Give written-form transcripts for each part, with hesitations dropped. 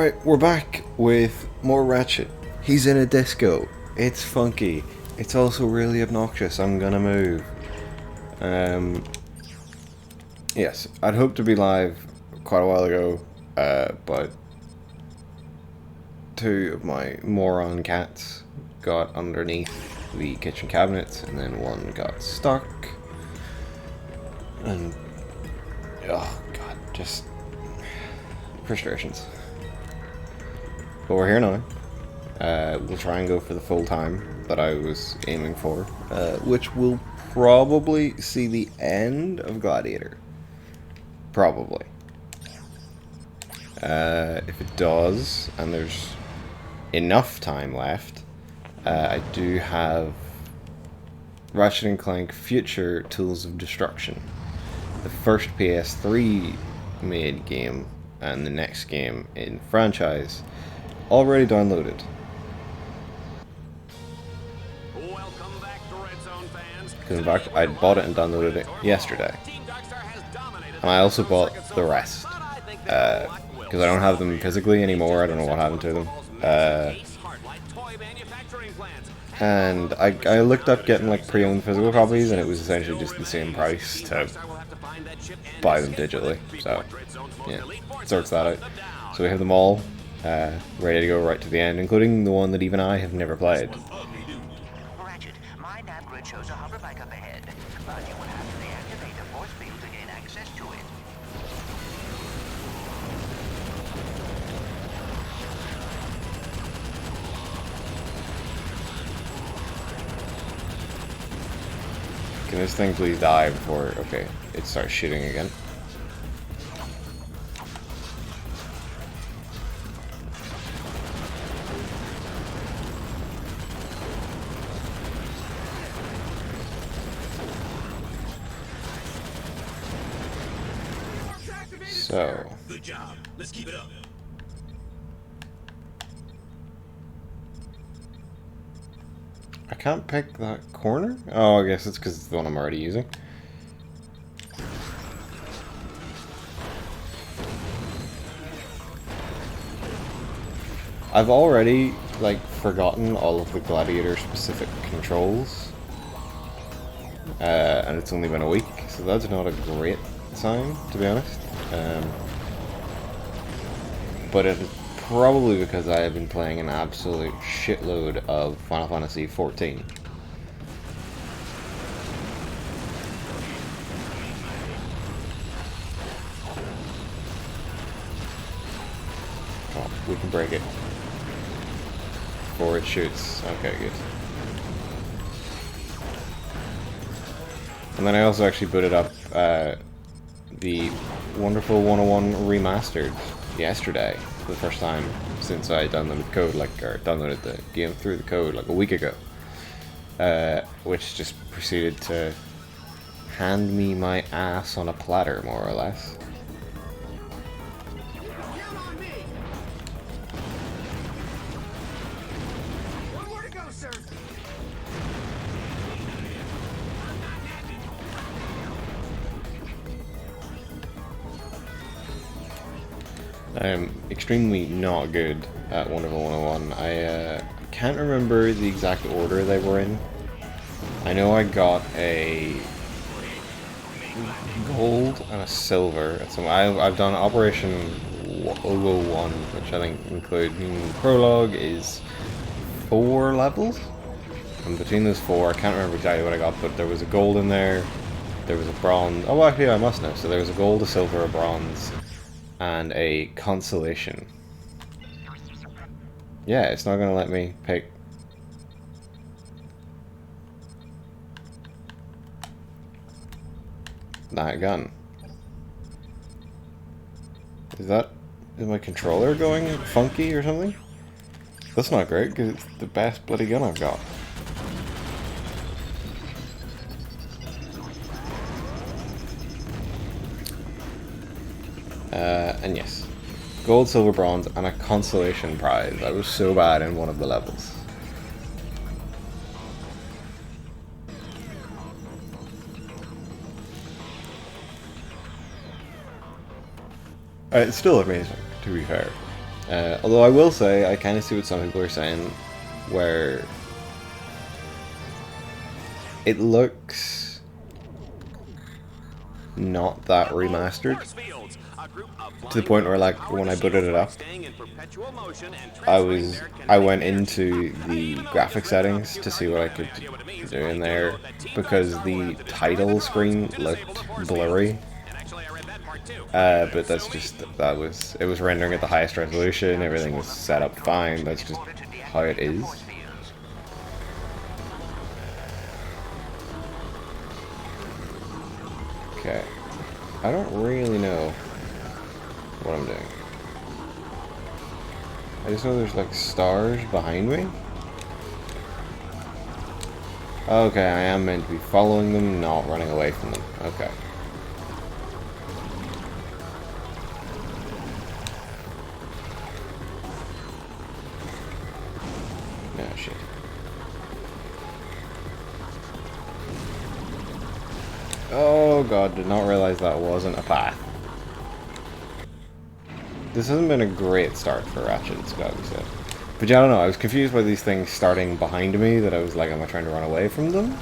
Alright, we're back with more Ratchet. He's in a disco. It's funky. It's also really obnoxious. I'm gonna move. Yes, I'd hoped to be live quite a while ago, but two of my moron cats got underneath the kitchen cabinets, and then one got stuck. And, oh god, just frustrations. But we're here now. We'll try and go for the full time that I was aiming for, which will probably see the end of Gladiator. Probably. If it does, and there's enough time left, I do have Ratchet and Clank Future Tools of Destruction. The first PS3 made game and the next game in franchise already downloaded. Because in fact, I bought it and downloaded it yesterday. And I also bought the rest. Because I don't have them physically anymore, I don't know what happened to them. And I looked up getting like pre-owned physical copies, and it was essentially just the same price to buy them digitally. So, yeah, sorts that out. So we have them all ready to go right to the end, including the one that even I have never played. Ratchet, my nav grid shows a hoverbike up ahead, but you will have to deactivate the force field to gain access to it. Can this thing please die before... Okay, it starts shooting again. So... Good job. Let's keep it up. I can't pick that corner? Oh, I guess it's because it's the one I'm already using. I've already, like, forgotten all of the Gladiator specific controls. And it's only been a week, so that's not a great sign, to be honest. But it's probably because I have been playing an absolute shitload of Final Fantasy XIV. Oh, we can break it before it shoots. Okay, good. And then I also actually booted up the wonderful 101 Remastered yesterday for the first time since I downloaded the code, or downloaded the game through the code like a week ago, which just proceeded to hand me my ass on a platter, more or less. I am extremely not good at Wonderful 101. I can't remember the exact order they were in. I know I got a gold and a silver. I've done Operation 001, which I think including prologue is 4 levels. And between those 4, I can't remember exactly what I got, but there was a gold in there. There was a bronze. Oh, actually, I must know. So there was a gold, a silver, a bronze, and a consolation. Yeah, it's not going to let me pick. That gun. Is my controller going funky or something? That's not great, because it's the best bloody gun I've got. And yes, gold, silver, bronze, and a consolation prize. I was so bad in one of the levels. It's still amazing, to be fair. Although I will say, I kind of see what some people are saying, where it looks not that remastered, to the point where, like, when I booted it up, I went into the graphic settings to see what I could do in there, because the title screen looked blurry. But that's just, it was rendering at the highest resolution, everything was set up fine, that's just how it is. Okay, I don't really know what I'm doing. I just know there's like stars behind me. Okay, I am meant to be following them, not running away from them. Okay. Oh, shit. Oh god, did not realize that wasn't a path. This hasn't been a great start for Ratchet, it's gotta be said. But yeah, I don't know, I was confused by these things starting behind me, that I was like, am I trying to run away from them?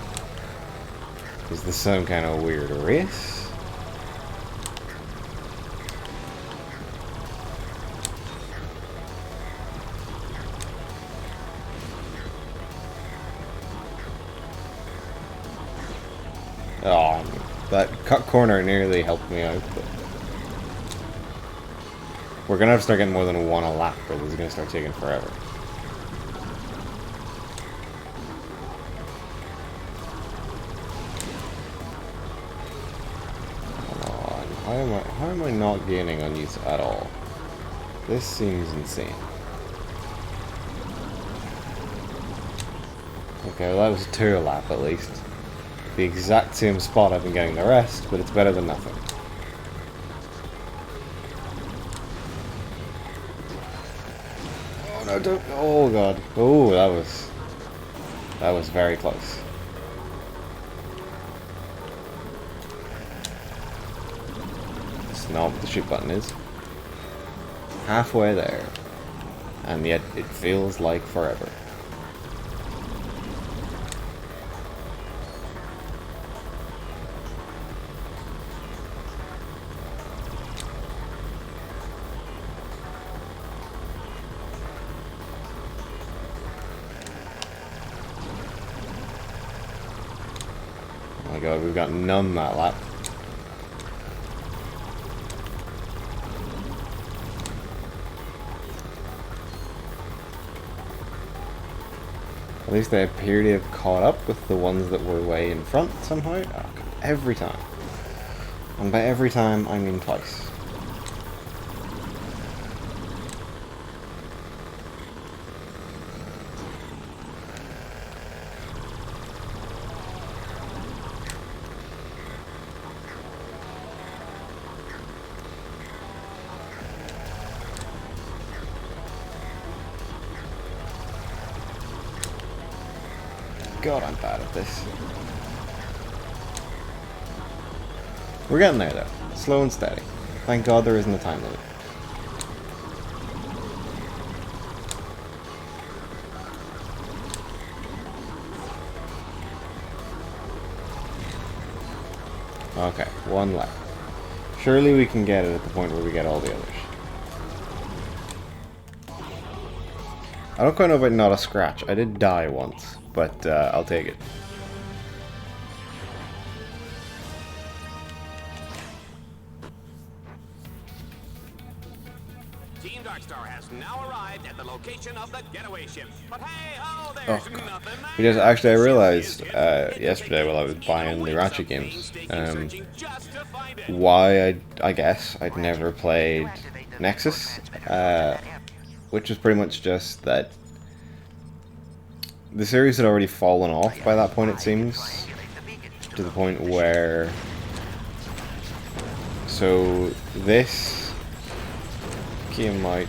Is this some kind of weird race? Oh, that cut corner nearly helped me out, but we're gonna have to start getting more than one a lap, or this is gonna start taking forever. Come on, how am I not gaining on use at all? This seems insane. Okay, well that was a 2 a lap at least. The exact same spot I've been getting the rest, but it's better than nothing. Oh no, don't, oh god. Oh, that was very close. It's not what the shoot button is. Halfway there. And yet it feels like forever. Oh my god, we've got none that lap. At least they appear to have caught up with the ones that were way in front somehow. Oh, God, every time. And by every time, I mean twice. God, I'm bad at this. We're getting there though. Slow and steady. Thank God there isn't a time limit. Okay, one left. Surely we can get it at the point where we get all the others. I don't quite know about not a scratch. I did die once, but I'll take it. Team Darkstar has now arrived at the location of the getaway ship. But hey, oh, there's nothing there. Because actually I realized yesterday while I was buying the Ratchet games, why I guess I'd never played Nexus, which was pretty much just that the series had already fallen off by that point, it seems, to the point where, so this came out,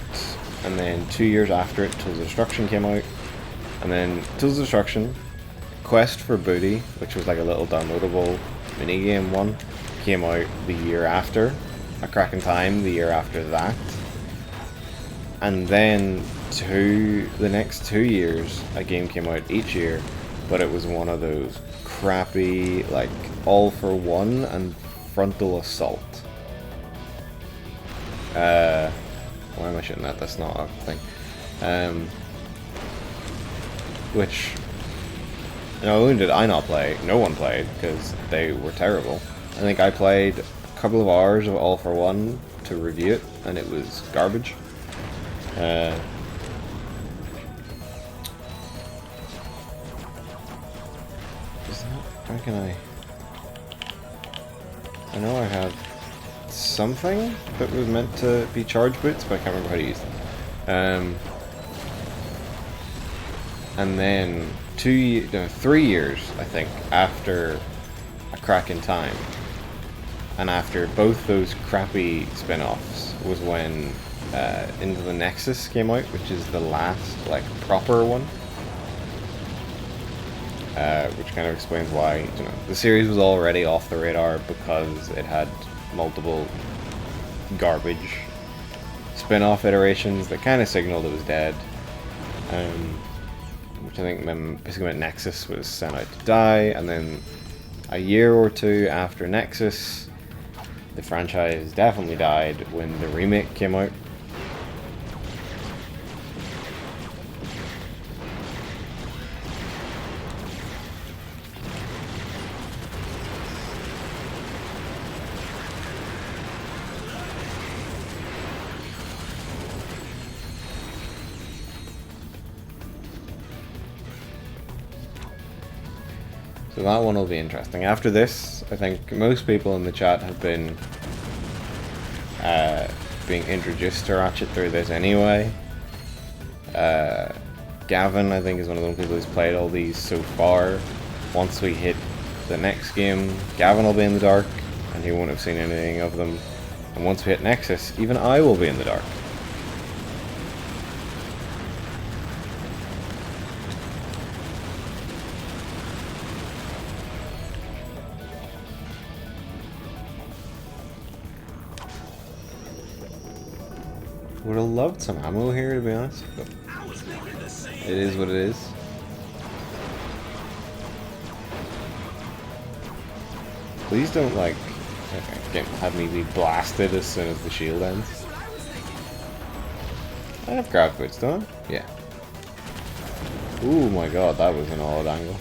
and then 2 years after it, Tools of Destruction came out, and then Tools of Destruction, Quest for Booty, which was like a little downloadable minigame one, came out the year after, A Crack in Time the year after that, And then the next 2 years, a game came out each year, but it was one of those crappy, like, All for One and Frontal Assault. Why am I shooting that? That's not a thing. Which, not only did I not play, no one played, because they were terrible. I think I played a couple of hours of All for One to review it, and it was garbage. How can I know I have something that was meant to be charge boots, but I can't remember how to use them. And then 3 years, I think, after A Crack in Time, and after both those crappy spin-offs, was when Into the Nexus came out, which is the last, like, proper one. Which kind of explains why, you know, the series was already off the radar because it had multiple garbage spin-off iterations that kind of signaled it was dead. Which I think basically meant Nexus was sent out to die, and then a year or two after Nexus, the franchise definitely died when the remake came out. So that one will be interesting. After this, I think most people in the chat have been being introduced to Ratchet through this anyway. Gavin, I think, is one of the people who's played all these so far. Once we hit the next game, Gavin will be in the dark, and he won't have seen anything of them. And once we hit Nexus, even I will be in the dark. Would have loved some ammo here, to be honest, but it is what it is. Please don't, like, have me be blasted as soon as the shield ends. I have grab boots, don't I? Yeah. Ooh my god, that was an odd angle.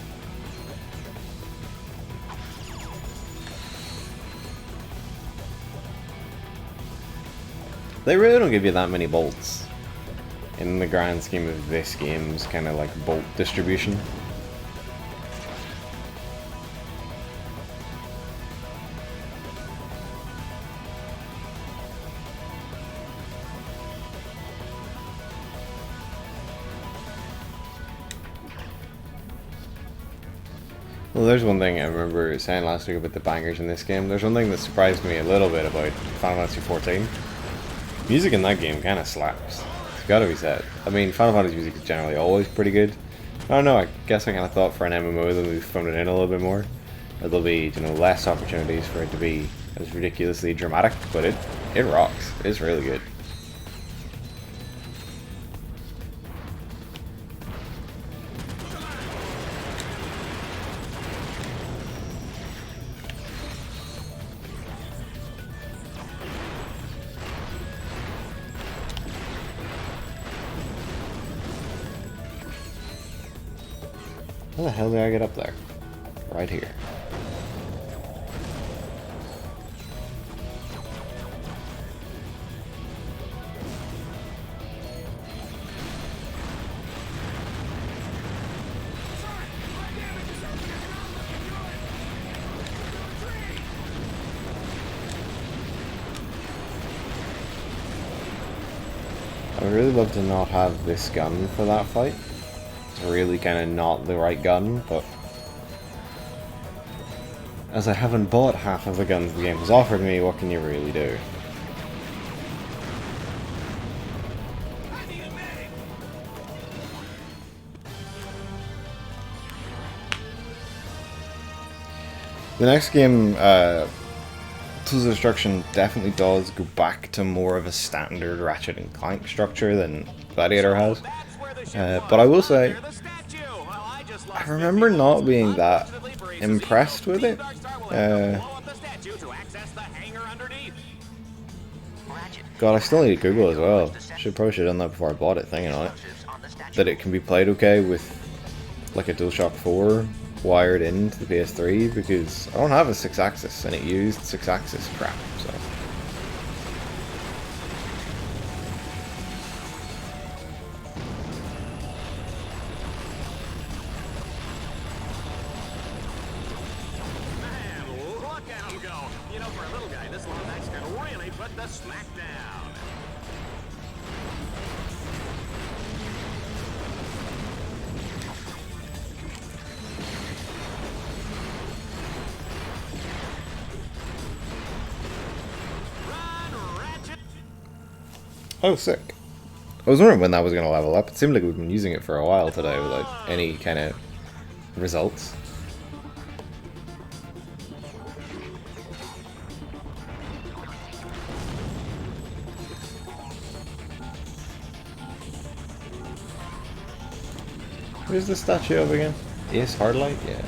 They really don't give you that many bolts in the grand scheme of this game's kind of like bolt distribution. Well, there's one thing I remember saying last week about the bangers in this game. There's one thing that surprised me a little bit about Final Fantasy XIV. Music in that game kind of slaps. It's gotta be said. I mean, Final Fantasy music is generally always pretty good. I don't know, I guess I kind of thought for an MMO that we've phoned it in a little bit more. There'll be, you know, less opportunities for it to be as ridiculously dramatic, but it rocks. It's really good. How the hell did I get up there? Right here. I would really love to not have this gun for that fight. It's really kind of not the right gun, but as I haven't bought half of the guns the game has offered me, what can you really do? The next game Tools of Destruction definitely does go back to more of a standard Ratchet and Clank structure than Gladiator has. But I will say, I remember not being that impressed with it. God, I still need to Google as well. Probably should have done that before I bought it, thinking on it. That it can be played okay with like a DualShock 4 wired into the PS3, because I don't have a 6-axis and it used 6-axis crap, so. Man, look at him go. You know, for a little guy, this long back's gonna really put the smack down. Run, Ratchet! Oh, sick. I was wondering when that was going to level up. It seemed like we've been using it for a while today without any kind of results. Where's the statue of again? Ace Hardlight? Yeah.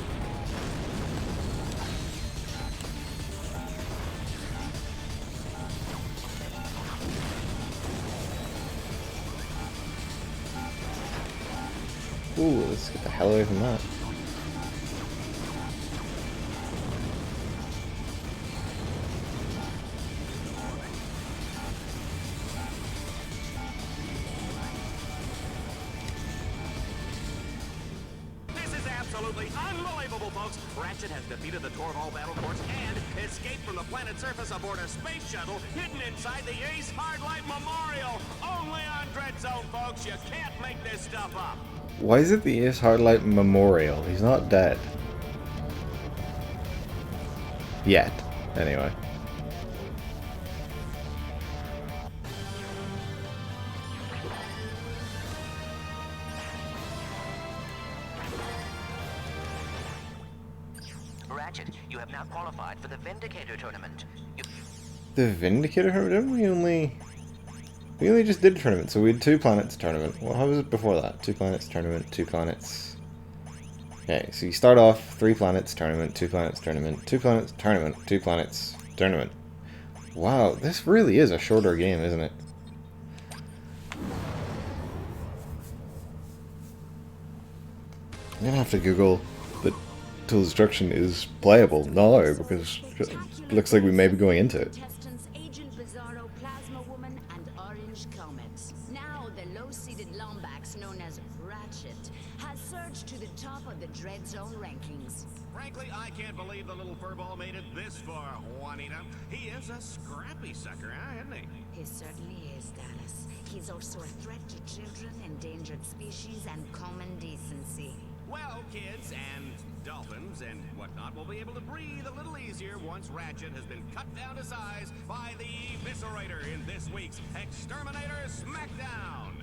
Ooh, let's get the hell away from that. This is absolutely unbelievable, folks. Ratchet has defeated the Torval battle force and escaped from the planet's surface aboard a space shuttle hidden inside the Ace Hardlight Memorial. Only on Dread Zone, folks. You can't make this stuff up. Why is it the Ace Hardlight Memorial? He's not dead. Yet, anyway. Ratchet, you have now qualified for the Vindicator tournament. The Vindicator tournament? We only just did a tournament, so we had 2 planets tournament. Well, how was it before that? 2 planets tournament, 2 planets. Okay, so you start off 3 planets tournament, 2 planets tournament, 2 planets tournament, 2 planets tournament. Wow, this really is a shorter game, isn't it? I'm gonna have to Google that Tool Destruction is playable now, because it looks like we may be going into it. Known as Ratchet has surged to the top of the Dread Zone rankings. Frankly, I can't believe the little furball made it this far, Juanita. He is a scrappy sucker, huh, isn't he? He certainly is, Dallas. He's also a threat to children, endangered species, and common decency. Well, kids and dolphins and whatnot will be able to breathe a little easier once Ratchet has been cut down to size by the Eviscerator in this week's Exterminator Smackdown.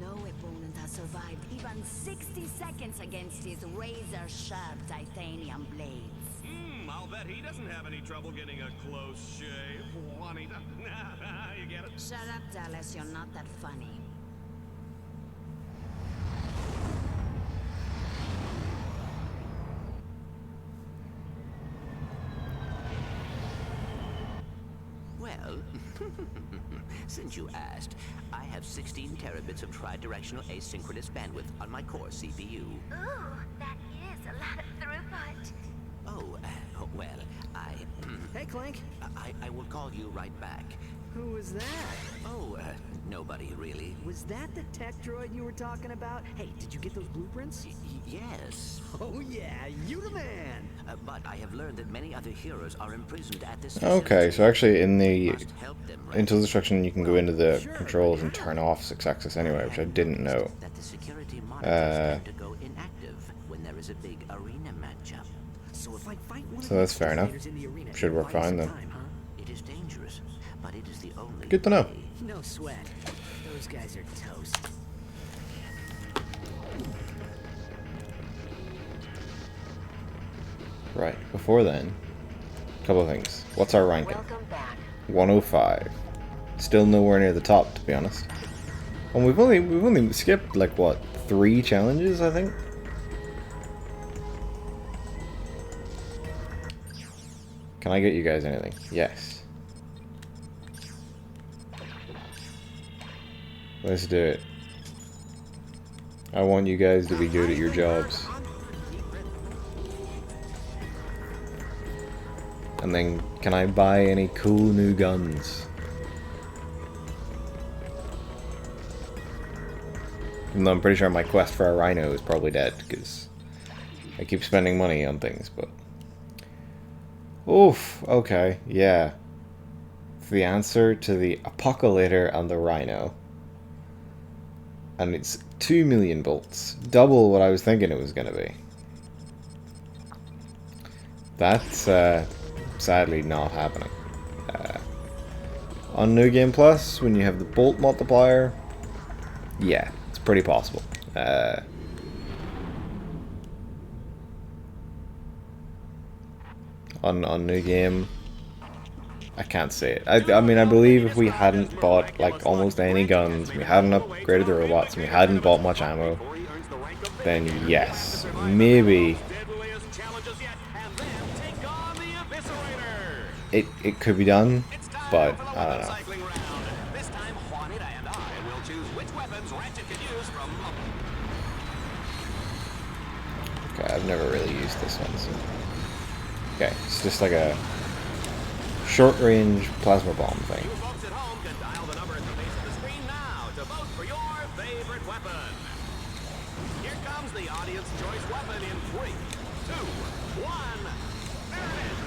No opponent has survived even 60 seconds against his razor-sharp titanium blades. I'll bet he doesn't have any trouble getting a close shave, Juanita. You get it? Shut up, Dallas. You're not that funny. Well, since you asked, I have 16 terabits of tri-directional asynchronous bandwidth on my core CPU. Ooh, that is a lot of throughput. Oh, well, Hey, Clank. I will call you right back. Who was that? Oh, nobody really. Was that the tech droid you were talking about? Hey, did you get those blueprints? Yes. Oh yeah, you the man. But I have learned that many other heroes are imprisoned at this Okay, so actually in the Must help them, right? Tool Destruction you can go into the controls and turn off 6-axis anyway, which I didn't know. That the security monitors tend to go inactive when there is a big arena matchup. So if I fight one So of that's these fair enough. fighters in the arena, Should work buy us fine some then. time, huh? It is dangerous, but it is the only Good to know. way. No sweat. Those guys are toast. Right, before then, a couple of things. What's our ranking? Welcome back. 105. Still nowhere near the top, to be honest. And we've only skipped like what, 3 challenges, I think. Can I get you guys anything? Yes. Let's do it. I want you guys to be good at your jobs. And then, can I buy any cool new guns? Even though I'm pretty sure my quest for a Ryno is probably dead, because I keep spending money on things, but... Oof, okay, yeah. It's the answer to the Apocalyptor and the Ryno. And it's 2 million bolts. Double what I was thinking it was going to be. That's sadly not happening. On New Game Plus, when you have the bolt multiplier, yeah, it's pretty possible. On New Game, I can't say it. I mean, I believe if we hadn't bought like almost any guns, we hadn't upgraded the robots, and we hadn't bought much ammo, then yes, maybe it could be done, but I don't know. This time, Juanita and I will choose which weapons Ratchet can use from. Okay, I've never really used this one, so... Okay, it's just like a short-range plasma bomb thing. You folks at home can dial the number at the base of the screen now to vote for your favorite weapon. Here comes the audience choice weapon in 3, 2, 1. There it is.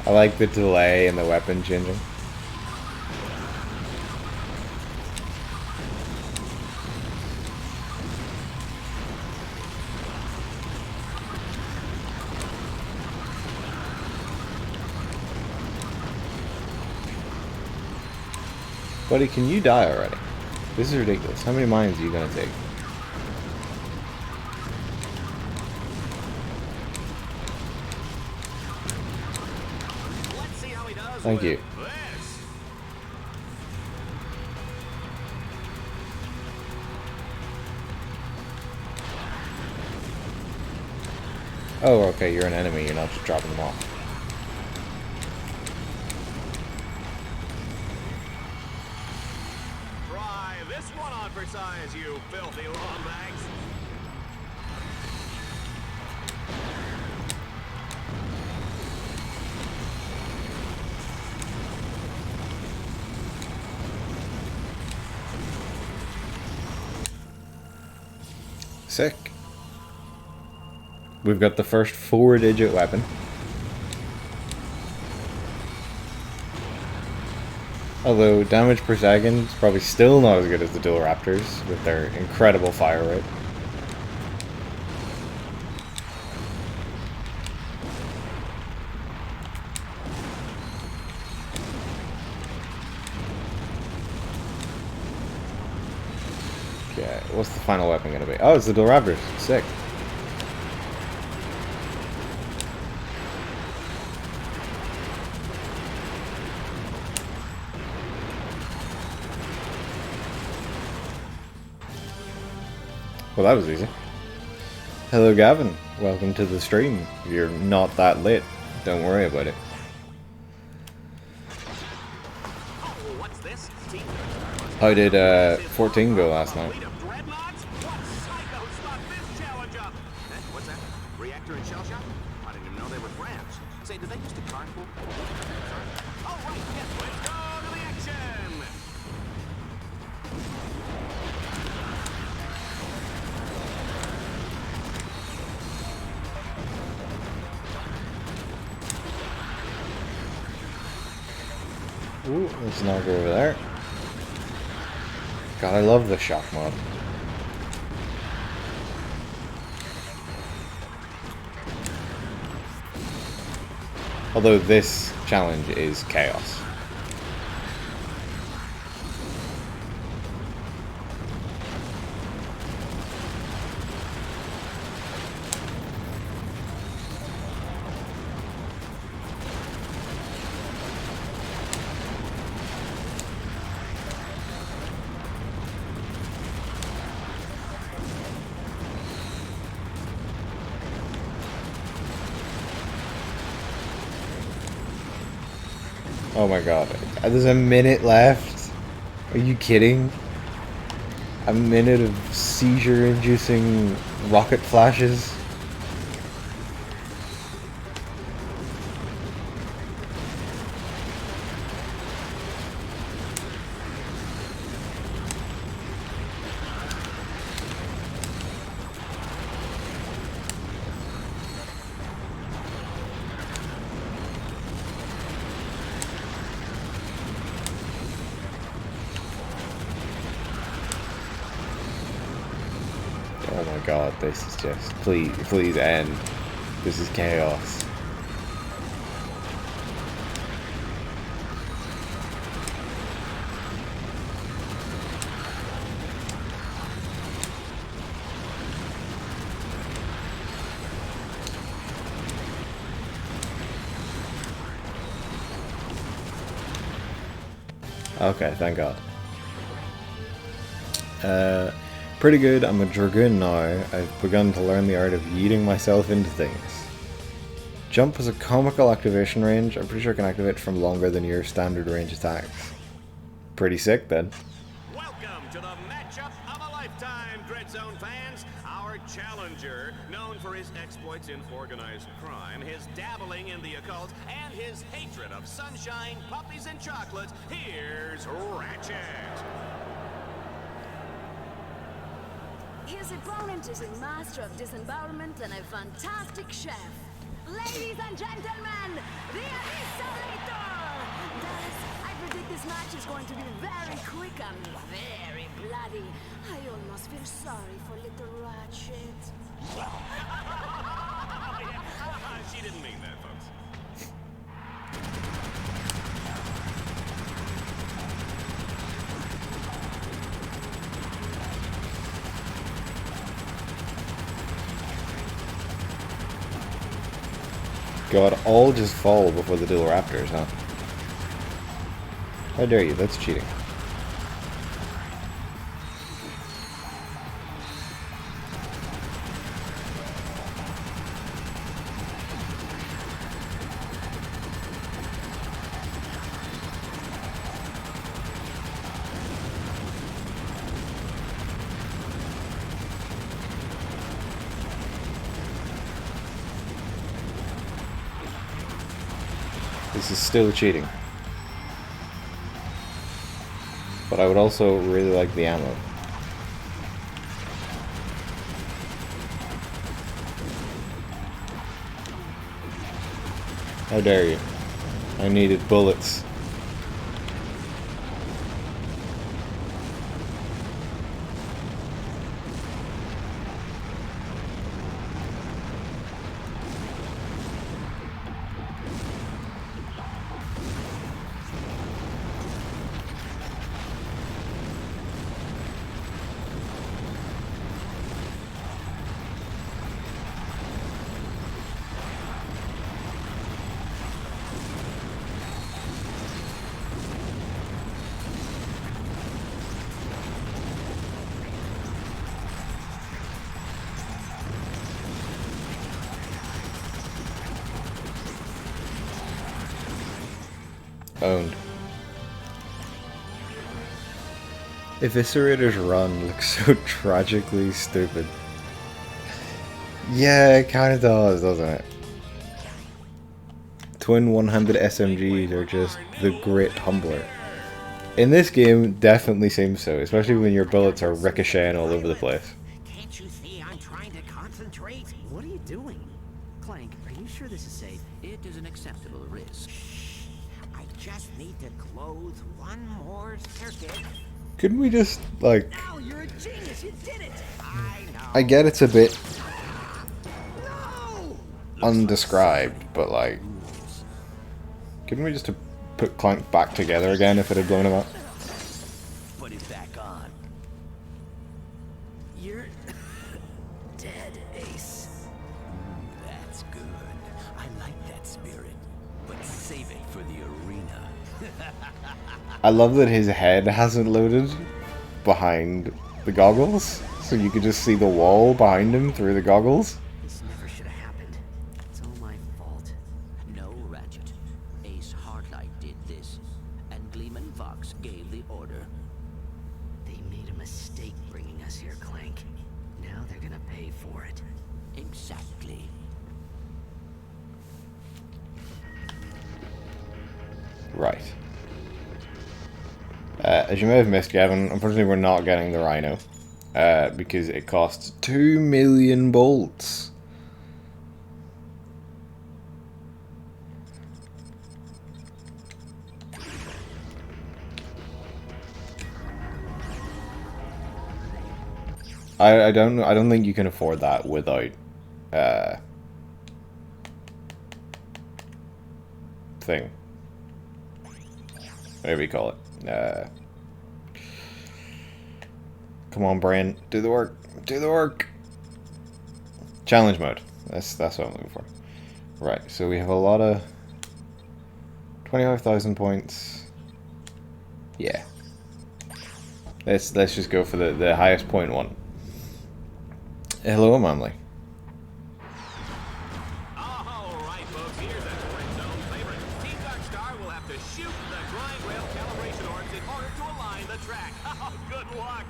I like the delay in the weapon changing. Buddy, can you die already? This is ridiculous. How many mines are you gonna take? Let's see how he does. Thank with you. This. Oh, okay, you're an enemy. You're not just dropping them off. Try this one on for size, you filthy lawn bags. Sick. We've got the first 4-digit weapon. Although damage per second is probably still not as good as the Dual Raptors with their incredible fire rate. Okay, what's the final weapon gonna be? Oh, it's the Dual Raptors. Sick. Well, that was easy. Hello, Gavin. Welcome to the stream. You're not that late. Don't worry about it. Oh, what's this? How did 14 go last night? Fleet of dreadnoughts? What psychos thought this challenge up? What's that? Reactor and shell shock? I didn't even know they were friends. Say, did they used to carpool? Oh, right, yes, let's go to the action! Ooh, let's not go over there. God, I love the shock mod. Although this challenge is chaos. Oh my god. There's a minute left. Are you kidding? A minute of seizure-inducing rocket flashes. Oh my god, this is just... please end. This is chaos. Okay, thank god. Pretty good. I'm a Dragoon now. I've begun to learn the art of yeeting myself into things. Jump has a comical activation range. I'm pretty sure I can activate from longer than your standard range attacks. Pretty sick then. Welcome to the matchup of a lifetime, Dread Zone fans. Our challenger, known for his exploits in organized crime, his dabbling in the occult, and his hatred of sunshine, puppies, and chocolate, here's Ratchet. His opponent is a master of disembowelment and a fantastic chef. Ladies and gentlemen, the Gladiator! Dallas, I predict this match is going to be very quick and very bloody. I almost feel sorry for little Ratchet. She didn't mean that, folks. God, all just fall before the dual raptors, huh? How dare you, that's cheating. This is still cheating. But I would also really like the ammo. How dare you? I needed bullets. Owned. Eviscerator's run looks so tragically stupid. Yeah, it kinda does, doesn't it? Twin one-handed SMGs are just the great humbler. In this game, definitely seems so, especially when your bullets are ricocheting all over the place. Can't you see I'm trying to concentrate? What are you doing? Clank, are you sure this is safe? It is an acceptable risk. I just need to close one more circuit. Couldn't we just, like... Al, you're a genius! You did it! I know. I get it's a bit No! undescribed, but like... Couldn't we just have put Clank back together again if it had blown him up? Put it back on. You're dead, Ace. That's good. I like that spirit. But save it for the arena. I love that his head hasn't loaded behind the goggles, so you could just see the wall behind him through the goggles. This never should have happened. It's all my fault. No, Ratchet. Ace Hardlight did this us here, Clank. Now they're gonna pay for it. Exactly. Right. As you may have missed, Gavin, unfortunately we're not getting the Ryno. Because it costs 2 million bolts. I don't think you can afford that without thing. Whatever you call it. Come on, brain, do the work. Do the work. Challenge mode. That's what I'm looking for. Right, so we have a lot of 25,000 points. Yeah. Let's just go for the highest point one. Hello, Manly. Alright, folks, here's a Red Zone favorite. Team Dark Star will have to shoot the grind rail calibration orbs in order to align the track. Oh, good luck!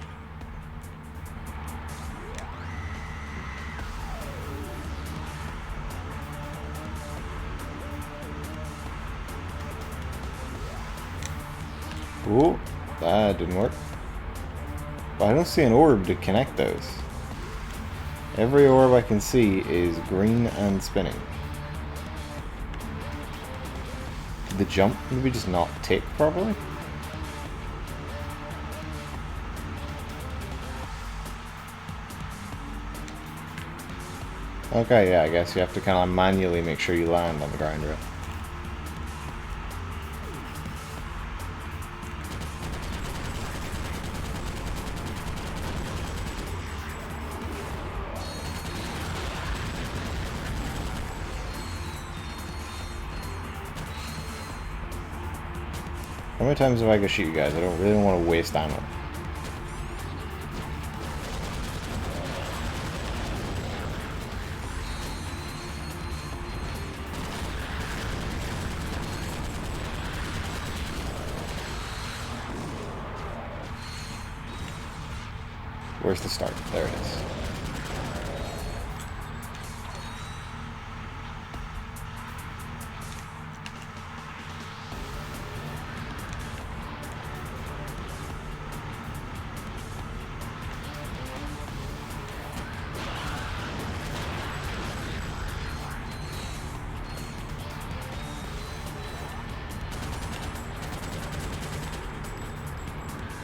Ooh, that didn't work. But I don't see an orb to connect those. Every orb I can see is green and spinning. Did the jump maybe just not tick properly? Okay, yeah, I guess you have to kind of manually make sure you land on the grind rail. How many times have I got to shoot you guys? I don't really want to waste ammo. Where's the start? There it is.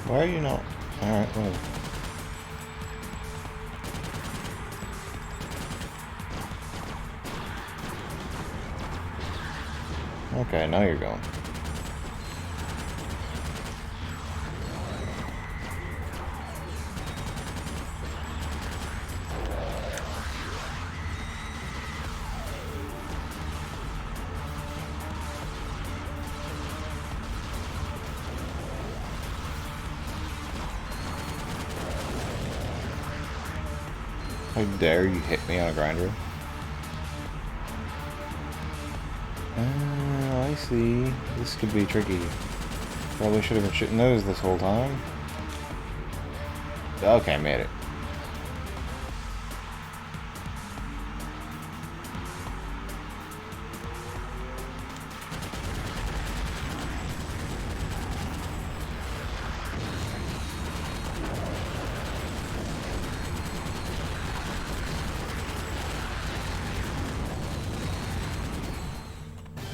Why are you not? Alright, whatever. Okay, now you're going. How dare you hit me on a grinder? I see. This could be tricky. Probably should have been shooting those this whole time. Okay, made it.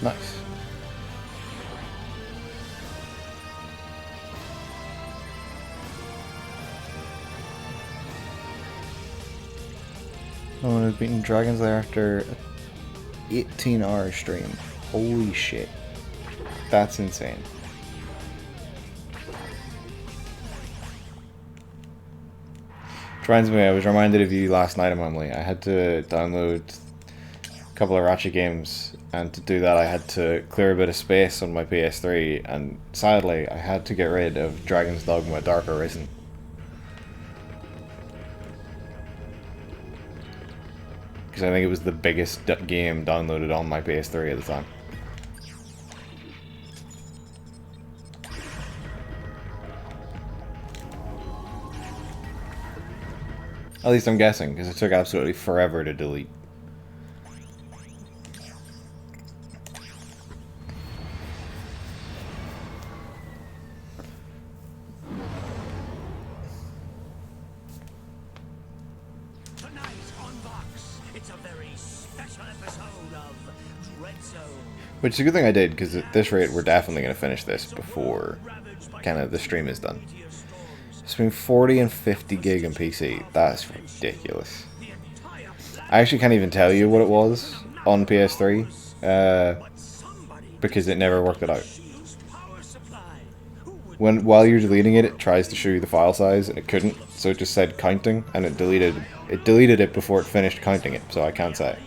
Nice. No one has beaten Dragon's Lair after an 18-hour stream. Holy shit. That's insane. Reminds me, I was reminded of you last night, Emily. I had to download a couple of Ratchet games, and to do that I had to clear a bit of space on my PS3, and sadly I had to get rid of Dragon's Dogma Dark Arisen. Because I think it was the biggest game downloaded on my PS3 at the time. At least I'm guessing, because it took absolutely forever to delete. Which is a good thing I did, because at this rate we're definitely going to finish this before kind of the stream is done. Between 40 and 50 gig on PC, that's ridiculous. I actually can't even tell you what it was on PS3, because it never worked it out. While you're deleting it, it tries to show you the file size, and it couldn't, so it just said counting, and it deleted it before it finished counting it, so I can't say.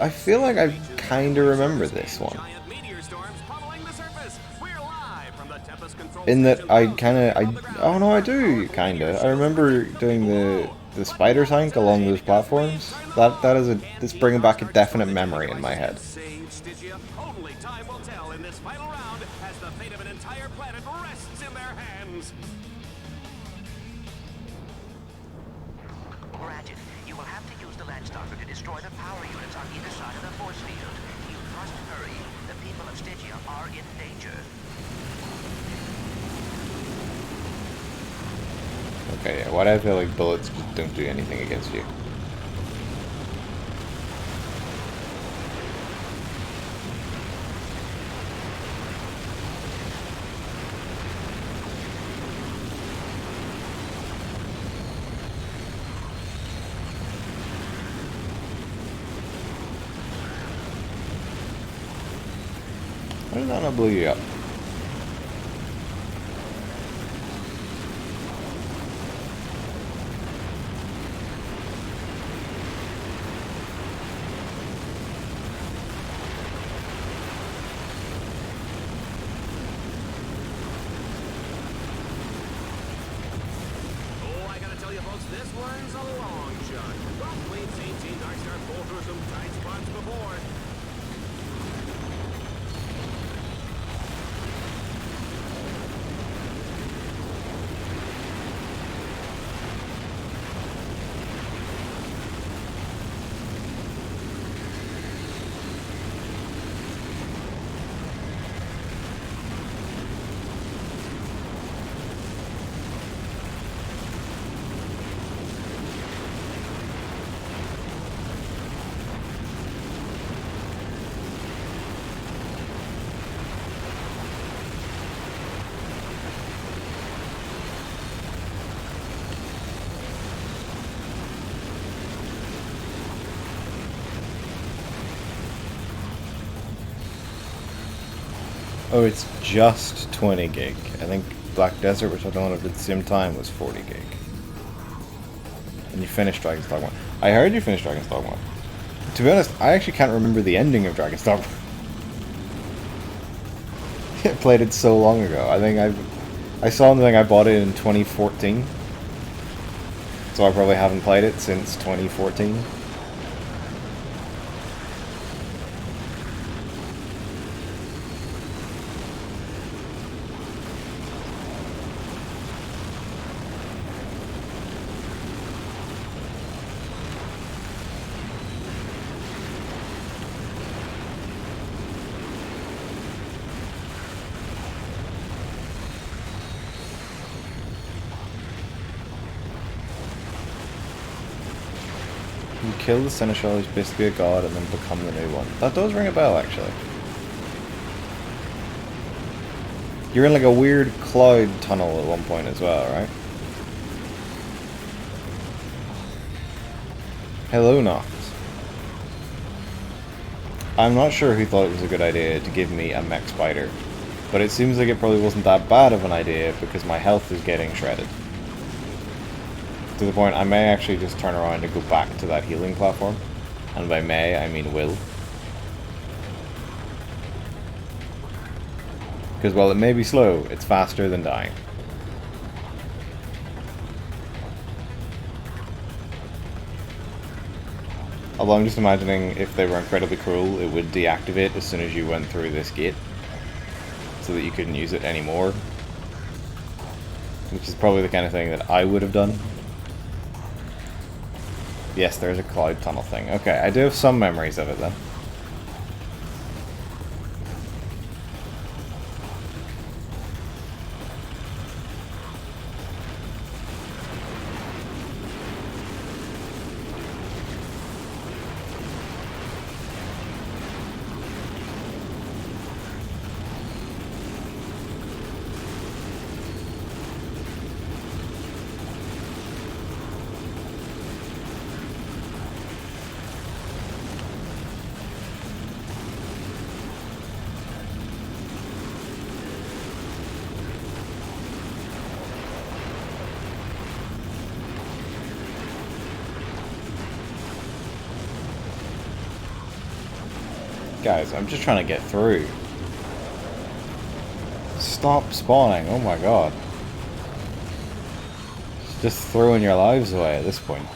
I feel like I kind of remember this one. In that I oh no, I do kind of. I remember doing the spider tank along those platforms. That's bringing back a definite memory in my head. Only time will tell in this final round as the fate of an entire planet rests in their hands. Ratchet, you will have to use the Landstalker to destroy the power units on either side of the force field. You must hurry. The people of Stygia are in danger. Okay, yeah, why do I feel like bullets just don't do anything against you? Why did that not blow you up? This one's a long shot. But we've seen Team Darkstar pull through some tight spots before. Oh, it's just 20 gig. I think Black Desert, which I downloaded at the same time, was 40 gig. And you finished Dragon's Dogma. I heard you finished Dragon's Dogma. To be honest, I actually can't remember the ending of Dragon's Dogma. I played it so long ago. I saw the thing, I bought it in 2014. So I probably haven't played it since 2014. You kill the Seneschal, who's basically a god, and then become the new one. That does ring a bell, actually. You're in like a weird cloud tunnel at one point as well, right? Hello, Nox. I'm not sure who thought it was a good idea to give me a mech spider, but it seems like it probably wasn't that bad of an idea because my health is getting shredded. To the point, I may actually just turn around and go back to that healing platform. And by may, I mean will. Because while it may be slow, it's faster than dying. Although I'm just imagining if they were incredibly cruel, it would deactivate as soon as you went through this gate. So that you couldn't use it anymore. Which is probably the kind of thing that I would have done. Yes, there's a cloud tunnel thing. Okay, I do have some memories of it then. Guys, I'm just trying to get through. Stop spawning, oh my god. It's just throwing your lives away at this point.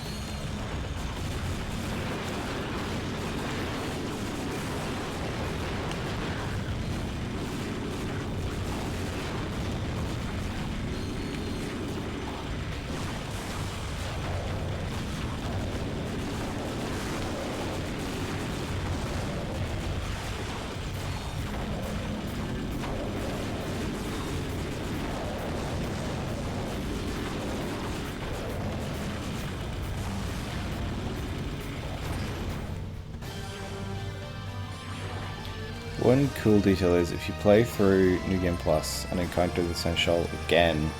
One cool detail is if you play through New Game Plus and encounter the Essential again,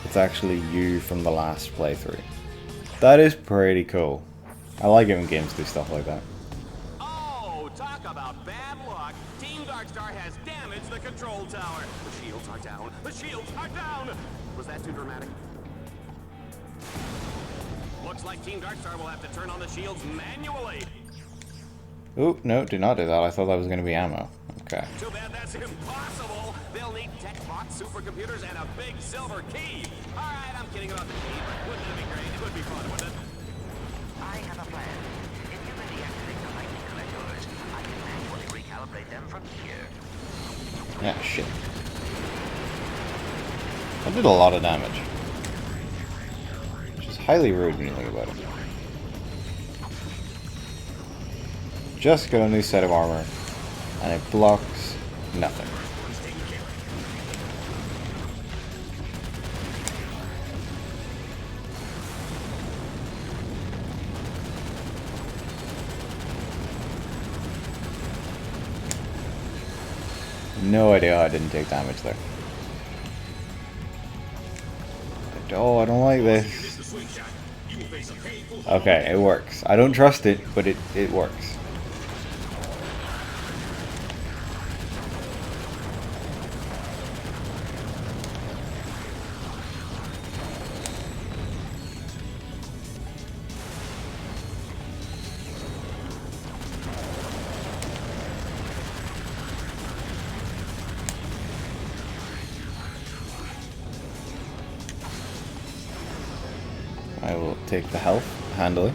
it's actually you from the last playthrough. That is pretty cool. I like it when games do stuff like that. Oh, talk about bad luck. Team Darkstar has damaged the control tower. The shields are down. The shields are down. Was that too dramatic? Looks like Team Darkstar will have to turn on the shields manually. Oh, no, do not do that. I thought that was going to be ammo. Okay. Too bad that's impossible. They'll need tech bots, supercomputers, and a big silver key. All right, I'm kidding about the key, but wouldn't it be great? It would be fun, wouldn't it? I have a plan. If you can deactivate the lightning collectors, I can manually recalibrate them from here. Yeah, shit. I did a lot of damage. Which is highly rude when you think about it. Just got a new set of armor, and it blocks nothing. No idea how I didn't take damage there. Oh, I don't like this. Okay, it works. I don't trust it, but it works. I will take the health handily.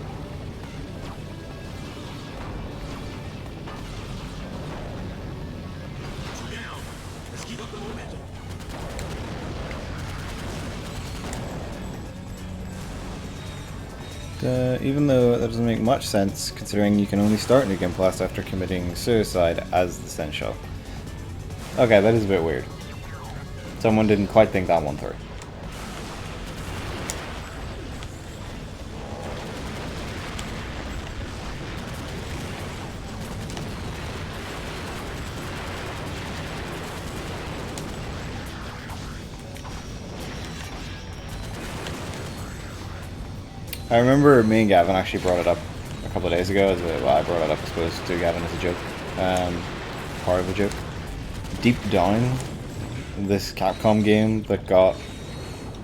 Even though that doesn't make much sense, considering you can only start New Game Plus after committing suicide as the Essential. Okay, that is a bit weird. Someone didn't quite think that one through. I remember me and Gavin actually brought it up a couple of days ago. Well, I brought it up, I suppose, to Gavin as a joke. Part of a joke. Deep down, this Capcom game that got...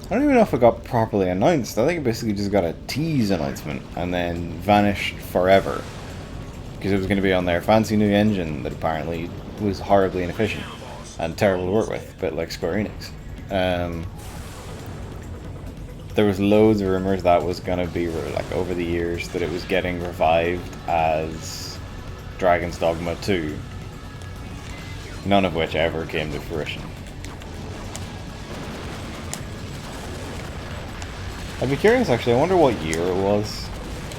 I don't even know if it got properly announced. I think it basically just got a tease announcement and then vanished forever. Because it was going to be on their fancy new engine that apparently was horribly inefficient. and terrible to work with, a bit like Square Enix. There was loads of rumors that was gonna be like over the years that it was getting revived as Dragon's Dogma 2, none of which ever came to fruition. I'd be curious actually, I wonder what year it was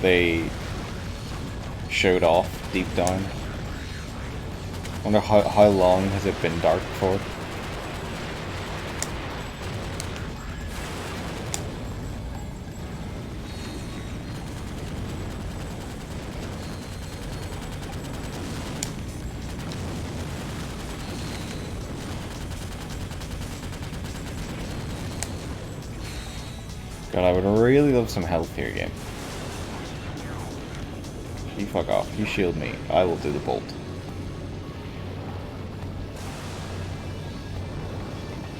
they showed off Deep Down. I wonder how long has it been dark for? God, I would really love some health here, game. You fuck off. You shield me. I will do the bolt.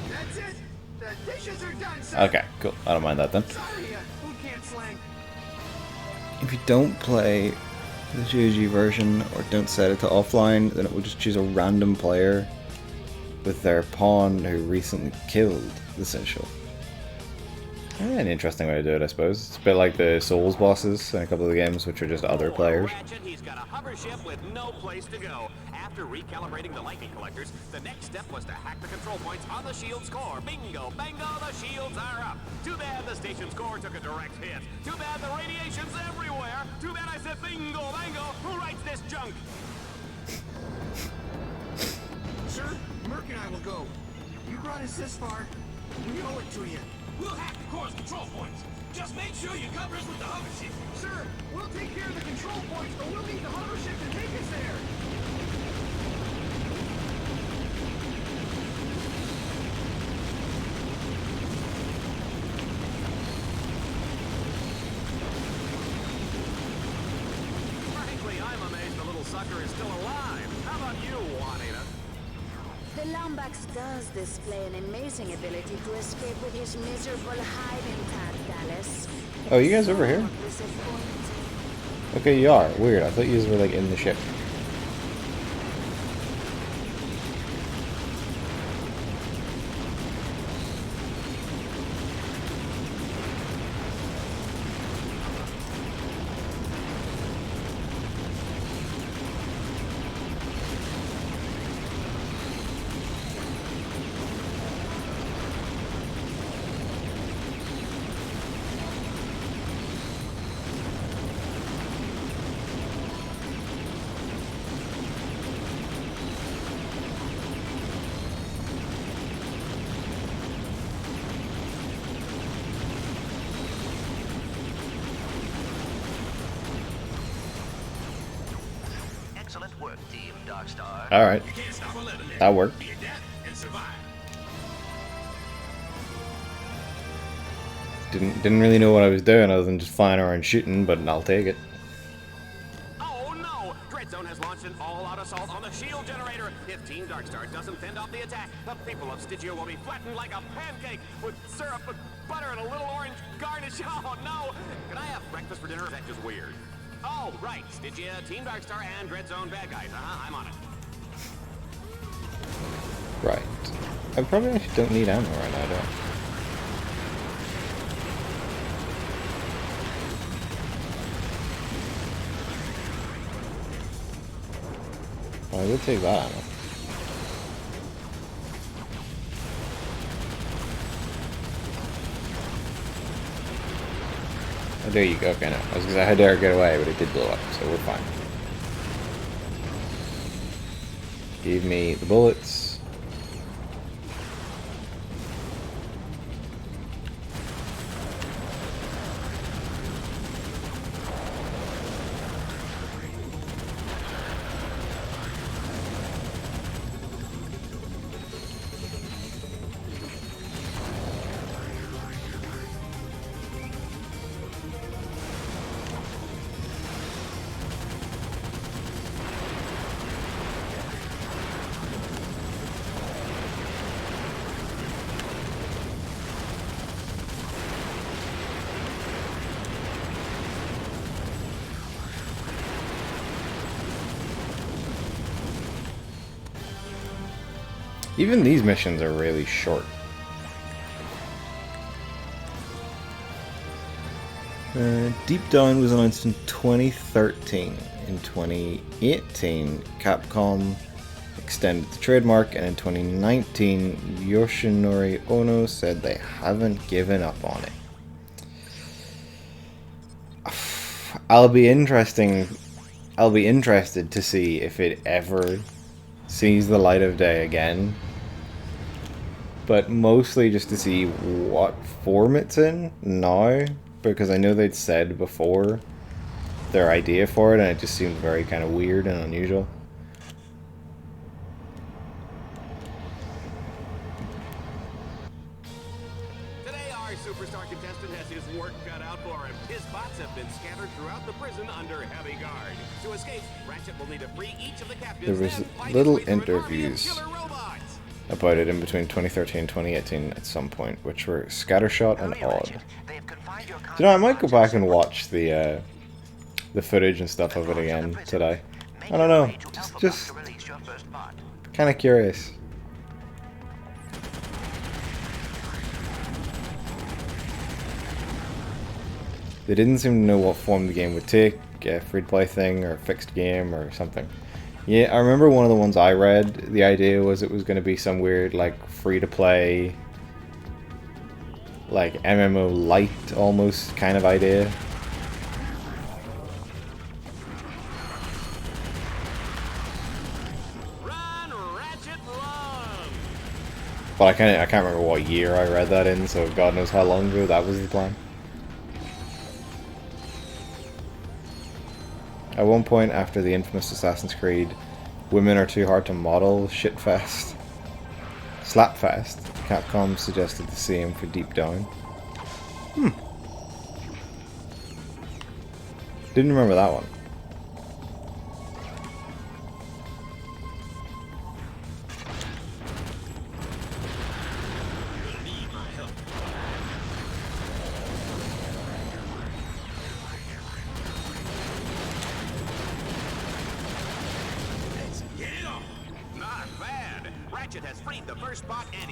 That's it. The dishes are done, sir. Okay, cool. I don't mind that then. Sorry, who can't slang? If you don't play the GOG version or don't set it to offline, then it will just choose a random player with their pawn who recently killed the Sensual. An interesting way to do it, I suppose. It's a bit like the Souls bosses in a couple of the games, which are just other players. Ratchet, he's got a hover ship with no place to go. After recalibrating the lightning collectors, the next step was to hack the control points on the shield's core. Bingo, bango, the shields are up. Too bad the station's core took a direct hit. Too bad the radiation's everywhere. Too bad I said bingo, bango. Who writes this junk? Sir, Merc and I will go. You brought us this far. We owe it to you. We'll hack the core's control points. Just make sure you cover us with the hover ship. Sir, we'll take care of the control points, but we'll need the hover ship to take us there. Frankly, I'm amazed the little sucker is still alive. How about you, Juanita? The Lombax does display an amazing ability to escape with his miserable hiding tab, Dallas. Oh, you guys over here? Disappointing. Okay, you are. Weird. I thought you guys were like in the ship. Excellent work, Team Darkstar. Alright. You can't stop a living there. That worked. Be adapt and survive. Didn't really know what I was doing other than just flying around shooting, but I'll take it. Oh no! Dreadzone has launched an all-out assault on the shield generator. If Team Darkstar doesn't fend off the attack, the people of Stygia will be flattened like a pancake with syrup and butter and a little orange garnish. Oh no! Can I have breakfast for dinner? Or is that just weird? Oh, right. Stygia, Team Darkstar, and Dreadzone bad guys. I'm on it. Right. I probably actually don't need ammo right now, do I? Well, I will take that ammo. Oh, there you go. Okay, no. I was gonna say, how dare I get away, but it did blow up, so we're fine. Give me the bullets. Even these missions are really short. Deep Down was announced in 2013. In 2018, Capcom extended the trademark, and in 2019, Yoshinori Ono said they haven't given up on it. I'll be interested to see if it ever sees the light of day again. But mostly just to see what form it's in now, because I know they'd said before their idea for it, and it just seemed very kind of weird and unusual. Today, our superstar contestant has his work cut out for him. His bots have been scattered throughout the prison under heavy guard. To escape, Ratchet will need to free each of the captives. There was then fight his little way through an army of interviews killer robots. about it in between 2013 and 2018 at some point, which were scattershot and odd. You know, I might go back and watch the footage and stuff of it again today. I don't know, just kind of curious. They didn't seem to know what form the game would take, a free-to-play thing or a fixed game or something. Yeah, I remember one of the ones I read, the idea was it was going to be some weird, like, free-to-play, like, MMO light, almost, kind of idea. Run, Ratchet, run! But I can't remember what year I read that in, so God knows how long ago that was the plan. At one point after the infamous Assassin's Creed Women Are Too Hard to Model shitfest, Slapfest, Capcom suggested the same for Deep Down. Didn't remember that one.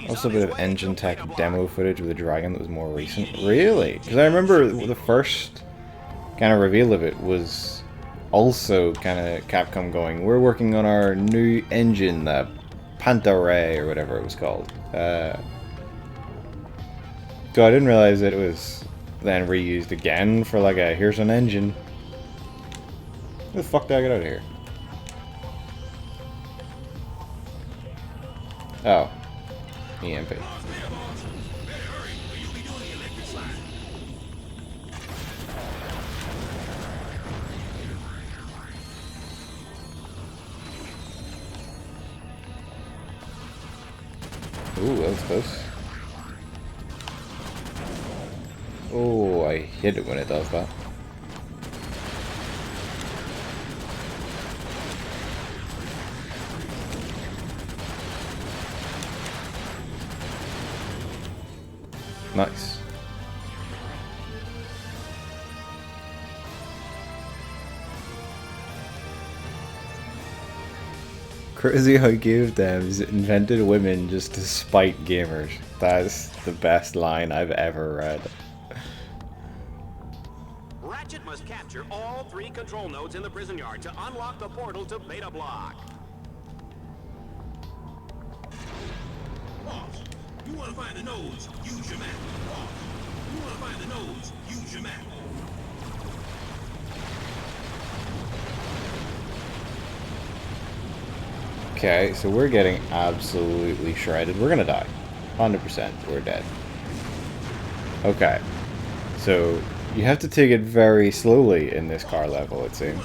Also a bit of engine tech demo footage with a dragon that was more recent. Really? Because I remember the first kind of reveal of it was also kind of Capcom going, we're working on our new engine, the Panta-Ray or whatever it was called. So I didn't realize that it was then reused again for like a, here's an engine. Where the fuck did I get out of here? Oh. EMP. Ooh, that was close. Oh, I hit it when it does that. Nice. Crazy how Game Devs invented women just to spite gamers. That's the best line I've ever read. Ratchet must capture all 3 control nodes in the prison yard to unlock the portal to Beta Block. Boss, you want to find the nodes, use your map. Boss, you want to find the nodes, use your map. Okay, so we're getting absolutely shredded. We're gonna die. 100%. We're dead. Okay. So, you have to take it very slowly in this car level, it seems.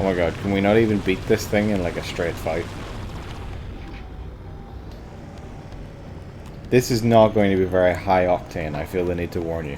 Oh my god, can we not even beat this thing in like a straight fight? This is not going to be very high octane, I feel the need to warn you.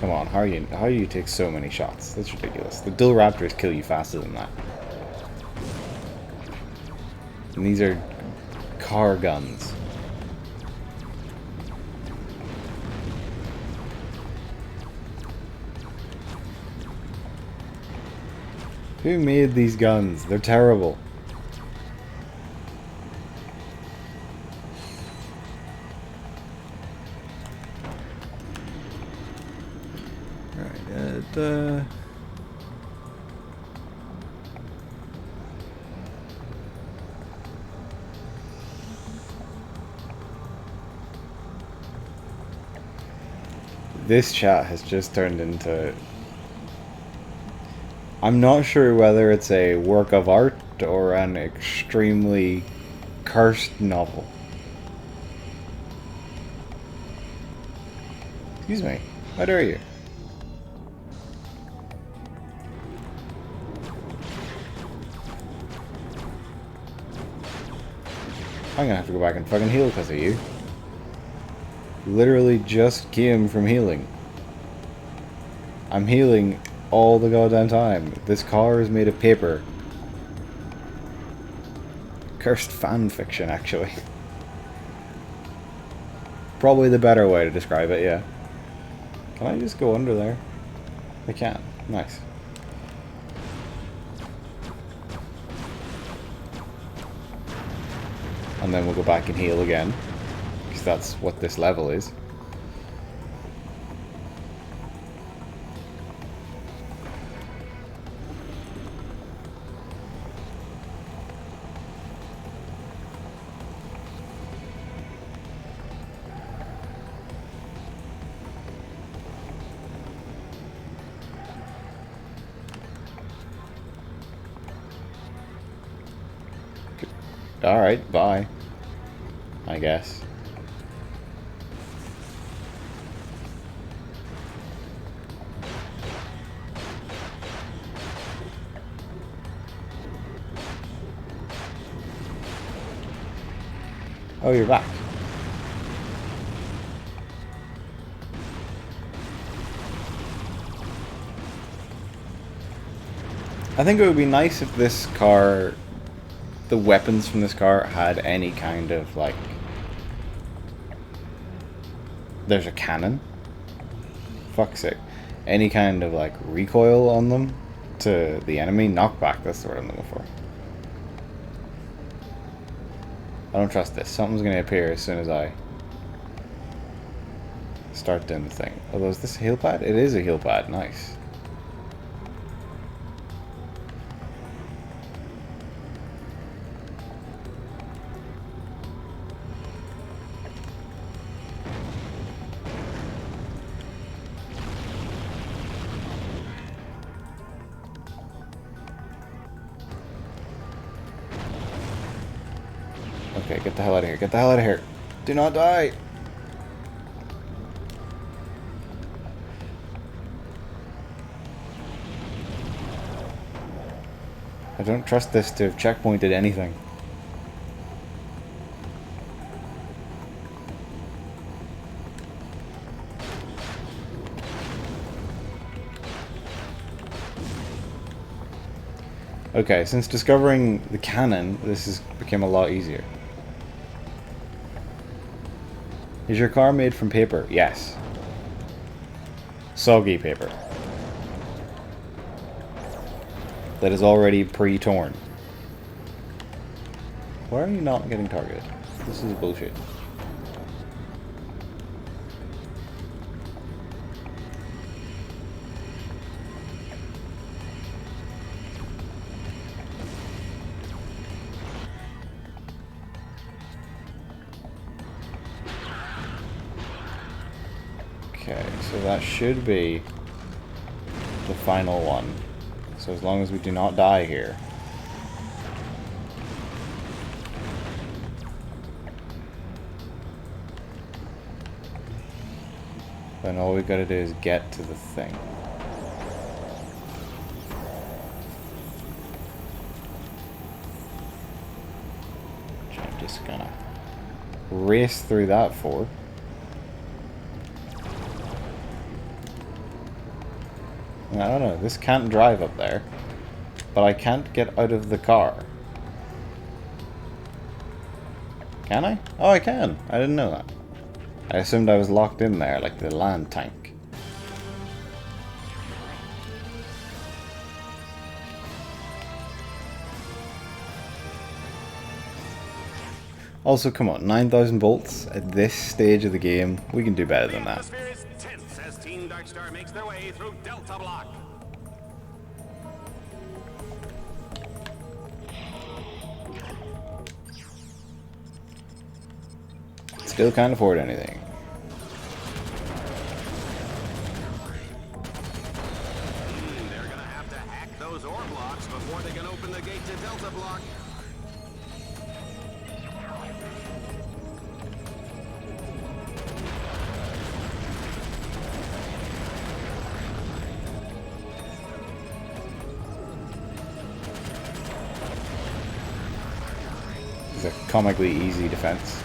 Come on, how do you take so many shots? That's ridiculous. The dual raptors kill you faster than that. And these are car guns. Who made these guns? They're terrible. Right, this chat has just turned into... I'm not sure whether it's a work of art or an extremely cursed novel. Excuse me, how dare you? I'm gonna have to go back and fucking heal because of you. Literally just came from healing. I'm healing all the goddamn time. This car is made of paper. Cursed fan fiction, actually. Probably the better way to describe it, yeah. Can I just go under there? I can. Nice. And then we'll go back and heal again. Because that's what this level is. Alright, bye. I guess. Oh, you're back. I think it would be nice if this car... the weapons from this car had any kind of, like... There's a cannon. Fuck's sake. Any kind of, like, recoil on them to the enemy. Knockback, that's the word I'm looking for. I don't trust this. Something's gonna appear as soon as I start doing the thing. Although, is this a heal pad? It is a heal pad. Nice. Okay, get the hell out of here. Get the hell out of here. Do not die. I don't trust this to have checkpointed anything. Okay, since discovering the cannon, this has become a lot easier. Is your car made from paper? Yes. Soggy paper. That is already pre-torn. Why are you not getting targeted? This is bullshit. Okay, so that should be the final one. So as long as we do not die here. Then all we gotta do is get to the thing. Which I'm just gonna race through that for. I don't know. This can't drive up there. But I can't get out of the car. Can I? Oh, I can. I didn't know that. I assumed I was locked in there, like the land tank. Also, come on, 9,000 volts at this stage of the game. We can do better than The that. atmosphere is tense as Team Darkstar makes their way through Delta Block. Still can't afford anything. They're gonna have to hack those ore blocks before they can open the gate to Delta Block. It's a comically easy defense.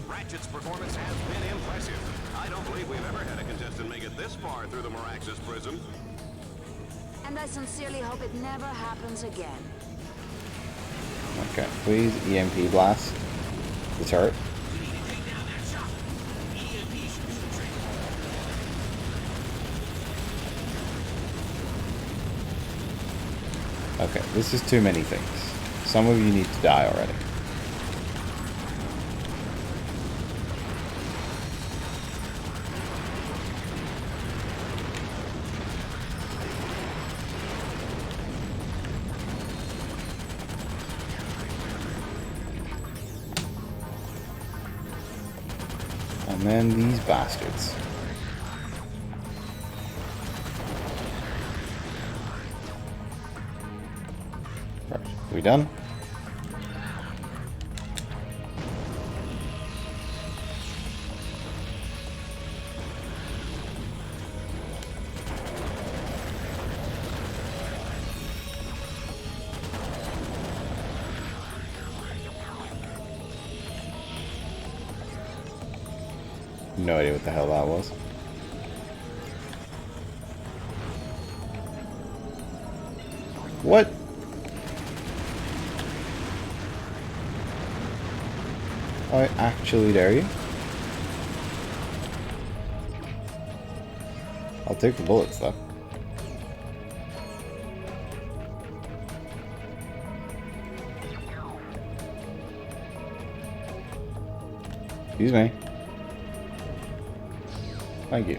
Ratchet's performance has been impressive. I don't believe we've ever had a contestant make it this far through the Miraxis prism. And I sincerely hope it never happens again. Okay, please EMP blast the turret. Okay, this is too many things. Some of you need to die already. And then these bastards. Right, we done? No idea what the hell that was. What? I actually dare you? I'll take the bullets though. Excuse me. Thank you.